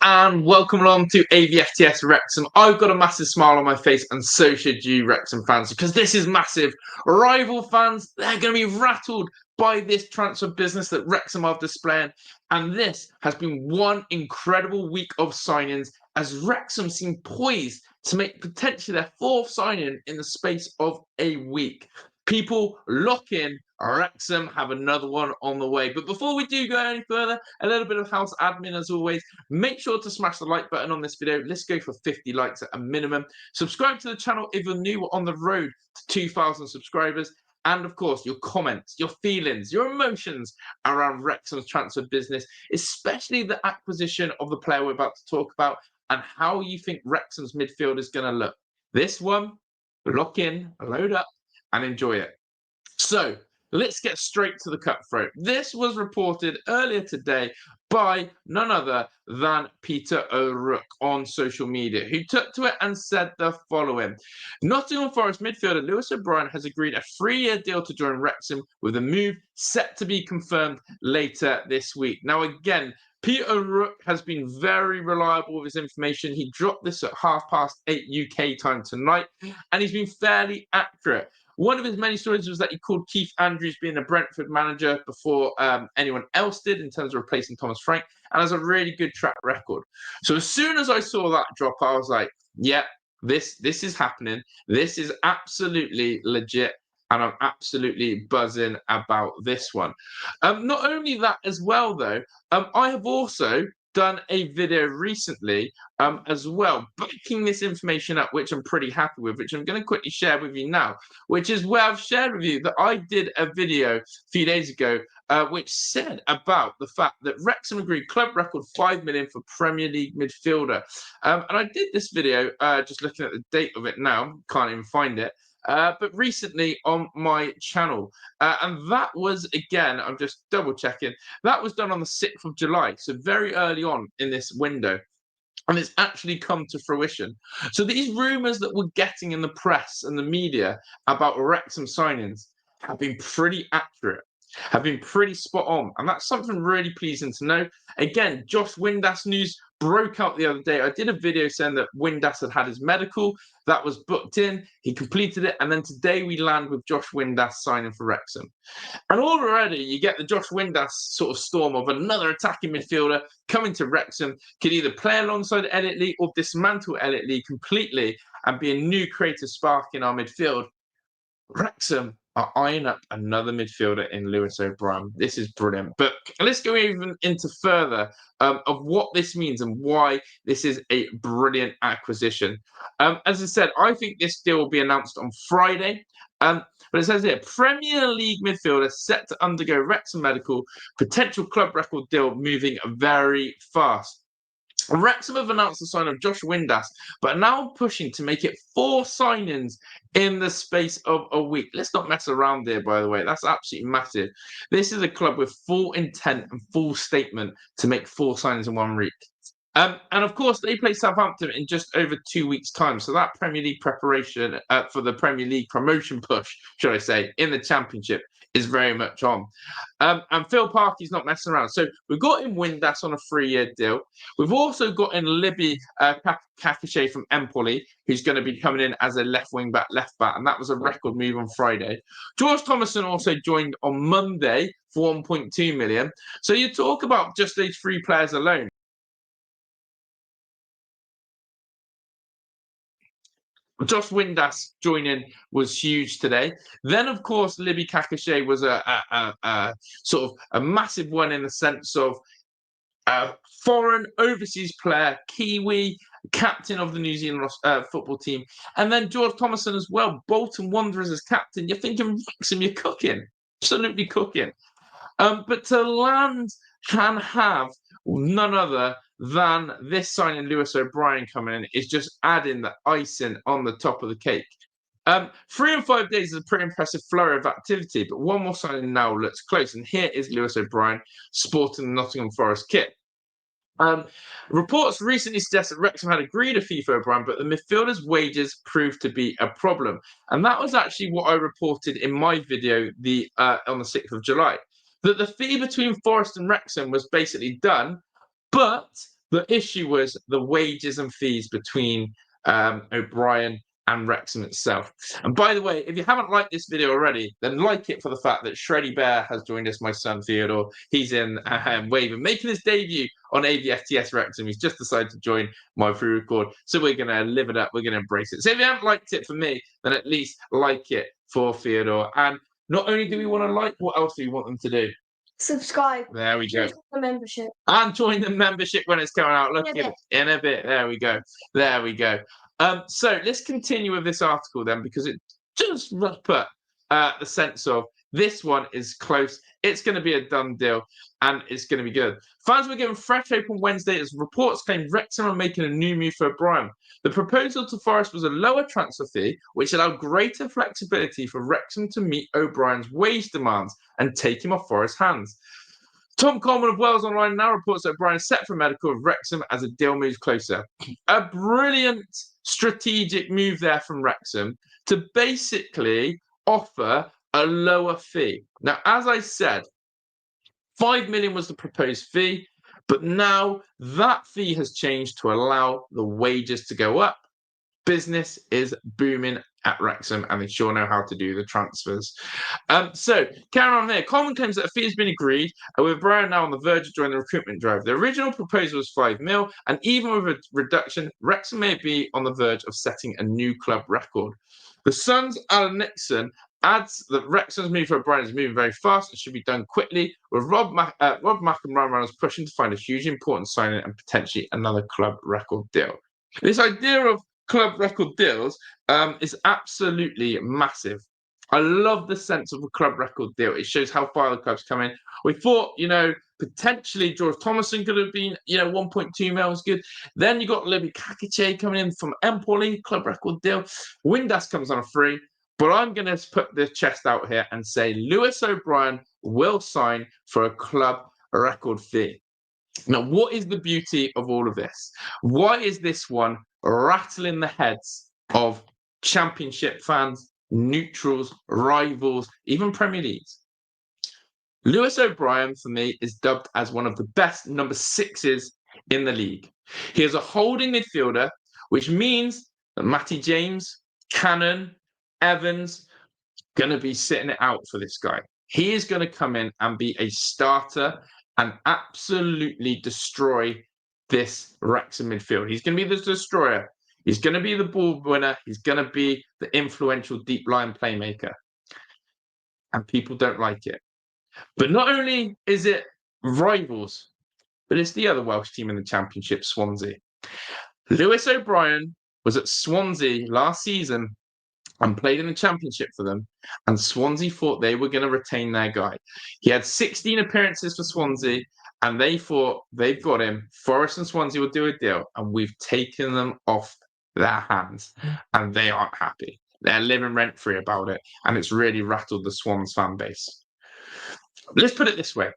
And welcome along to AVFTS Wrexham. I've got a massive smile on my face, and so should you, Wrexham fans, because this is massive. Rival fans, they're going to be rattled by this transfer business that Wrexham are displaying. And this has been one incredible week of signings as Wrexham seem poised to make potentially their fourth signing in the space of a week. People lock in. Wrexham have another one on the way. But before we do go any further, a little bit of house admin as always. Make sure to smash the like button on this video. Let's go for 50 likes at a minimum. Subscribe to the channel if you're new. We're on the road to 2,000 subscribers. And of course, your comments, your feelings, your emotions around Wrexham's transfer business, especially the acquisition of the player we're about to talk about and how you think Wrexham's midfield is going to look. This one, lock in, load up, and enjoy it. So, let's get straight to the cutthroat. This was reported earlier today by none other than Peter O'Rourke on social media, who took to it and said the following. Nottingham Forest midfielder Lewis O'Brien has agreed a 3-year deal to join Wrexham, with a move set to be confirmed later this week. Now, again, Peter O'Rourke has been very reliable with his information. He dropped this at 8:30 UK time tonight, and he's been fairly accurate. One of his many stories was that he called Keith Andrews being a Brentford manager before anyone else did in terms of replacing Thomas Frank, and has a really good track record. So as soon as I saw that drop, I was like, yeah, this is happening. This is absolutely legit, and I'm absolutely buzzing about this one. Not only that as well, though, I have also done a video recently as well, backing this information up, which I'm pretty happy with, which I'm going to quickly share with you now, which is where I've shared with you that I did a video a few days ago, which said about the fact that Wrexham agreed club record 5 million for Premier League midfielder. And I did this video, just looking at the date of it now, can't even find it. But recently on my channel. And that was, again, I'm just double checking, that was done on the 6th of July, so very early on in this window. And it's actually come to fruition. So these rumours that we're getting in the press and the media about Wrexham signings have been pretty accurate, have been pretty spot on. And that's something really pleasing to know. Again, Josh Windass news broke out the other day. I did a video saying that Windass had his medical. That was booked in. He completed it. And then today we land with Josh Windass signing for Wrexham. And already you get the Josh Windass sort of storm of another attacking midfielder coming to Wrexham, could either play alongside Elliot Lee or dismantle Elliot Lee completely and be a new creative spark in our midfield. Wrexham are eyeing up another midfielder in Lewis O'Brien. This is brilliant. But let's go even into further of what this means and why this is a brilliant acquisition. As I said, I think this deal will be announced on Friday. But it says here, Premier League midfielder set to undergo Wrexham medical, potential club record deal moving very fast. Wrexham have announced the sign of Josh Windass, but are now pushing to make it 4 signings in the space of a week. Let's not mess around there, by the way. That's absolutely massive. This is a club with full intent and full statement to make 4 signings in 1 week. And of course, they play Southampton in just over 2 weeks' time. So that Premier League preparation for the Premier League promotion push, should I say, in the Championship is very much on. And Phil Parky's not messing around. So we've got in Windass on a 3-year deal. We've also got in Libby Kakashe from Empoli, who's going to be coming in as a left wing back, left back. And that was a record move on Friday. George Thomason also joined on Monday for 1.2 million. So you talk about just these 3 players alone. Josh Windass joining was huge today. Then, of course, Libby Kakashe was a sort of a massive one in the sense of foreign overseas player, Kiwi, captain of the New Zealand football team. And then George Thomason as well, Bolton Wanderers as captain. You're thinking, Wrexham, you're cooking, absolutely cooking. But to land and have none other than this signing Lewis O'Brien coming in is just adding the icing on the top of the cake. 3 and 5 days is a pretty impressive flurry of activity, but one more signing now looks close. And here is Lewis O'Brien sporting the Nottingham Forest kit. Reports recently suggest that Wrexham had agreed a fee for O'Brien, but the midfielder's wages proved to be a problem. And that was actually what I reported in my video on the 6th of July, that the fee between Forest and Wrexham was basically done, but The issue was the wages and fees between O'Brien and Wrexham itself. And by the way, if you haven't liked this video already, then like it for the fact that Shreddy Bear has joined us, my son Theodore. He's in Waven, making his debut on AVFTS Wrexham. He's just decided to join my pre-record. So we're going to live it up. We're going to embrace it. So if you haven't liked it for me, then at least like it for Theodore. And not only do we want to like, what else do we want them to do? Subscribe. There we go. Join the membership. And join the membership when it's coming out. Look at it in a bit. There we go. There we go. So let's continue with this article then, because it just put the sense of this one is close. It's going to be a done deal, and it's going to be good. Fans were given fresh hope on Wednesday as reports claim Wrexham are making a new move for O'Brien. The proposal to Forest was a lower transfer fee, which allowed greater flexibility for Wrexham to meet O'Brien's wage demands and take him off Forest's hands. Tom Coleman of Wales Online now reports that O'Brien is set for medical with Wrexham as a deal moves closer. A brilliant strategic move there from Wrexham to basically offer a lower fee. Now, as I said, 5 million was the proposed fee, but now that fee has changed to allow the wages to go up. Business is booming at Wrexham, and they sure know how to do the transfers. So, carrying on here, Coleman claims that a fee has been agreed, and with O'Brien now on the verge of joining the recruitment drive. The original proposal was 5 mil, and even with a reduction, Wrexham may be on the verge of setting a new club record. The Sun's Alan Nixon adds that Wrexham's move for O'Brien is moving very fast and should be done quickly, with Rob Mack and Ryan Reynolds pushing to find a hugely important signing and potentially another club record deal. This idea of club record deals is absolutely massive. I love the sense of a club record deal. It shows how far the club's come in. We thought, potentially George Thomason could have been, 1.2 mil was good. Then you got Libby Kakiche coming in from Empoli, club record deal. Windass comes on a free. But I'm going to put the chest out here and say Lewis O'Brien will sign for a club record fee. Now, what is the beauty of all of this? Why is this one rattling the heads of Championship fans, neutrals, rivals, even Premier Leagues? Lewis O'Brien, for me, is dubbed as one of the best number 6s in the league. He is a holding midfielder, which means that Matty James, Cannon, Evans, going to be sitting it out for this guy. He is going to come in and be a starter and absolutely destroy this Wrexham midfield. He's going to be the destroyer. He's going to be the ball winner. He's going to be the influential deep line playmaker. And people don't like it. But not only is it rivals, but it's the other Welsh team in the Championship, Swansea. Lewis O'Brien was at Swansea last season and played in the Championship for them, and Swansea thought they were going to retain their guy. He had 16 appearances for Swansea, and they thought they've got him. Forest and Swansea will do a deal, and we've taken them off their hands, and they aren't happy. They're living rent-free about it, and it's really rattled the Swans fan base. Let's put it this way.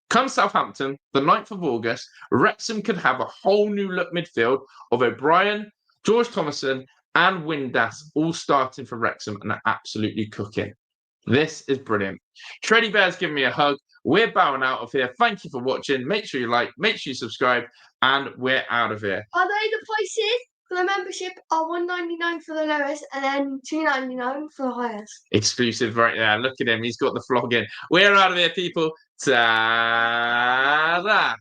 Come Southampton, the 9th of August, Wrexham could have a whole new look midfield of O'Brien, George Thomason, and Windass all starting for Wrexham and are absolutely cooking. This is brilliant. Shreddy Bear's giving me a hug. We're bowing out of here. Thank you for watching. Make sure you like, make sure you subscribe, and we're out of here. By the way, the prices for the membership are $1.99 for the lowest and then $2.99 for the highest. Exclusive right there. Look at him. He's got the vlog in. We're out of here, people. Ta-da!